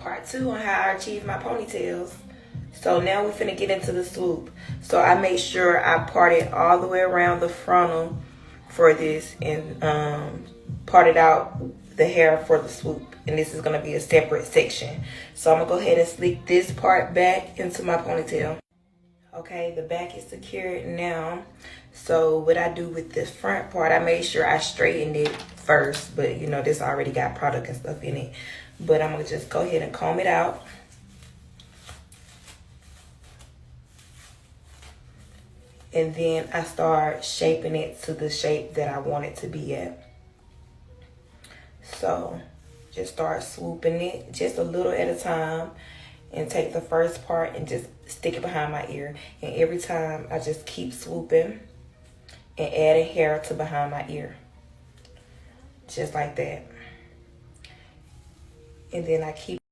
part 2 on how I achieve my ponytails. So now we're finna get into the swoop. So I make sure I part it all the way around the frontal for this and parted out the hair for the swoop. And this is gonna be a separate section. So I'm gonna go ahead and slick this part back into my ponytail. Okay, the back is secured now. So what I do with this front part, I made sure I straightened it first, but you know, this already got product and stuff in it. But I'm gonna just go ahead and comb it out. And then I start shaping it to the shape that I want it to be at. So just start swooping it just a little at a time, and take the first part and just stick it behind my ear. And every time I just keep swooping and adding hair to behind my ear. Just like that. And then I keep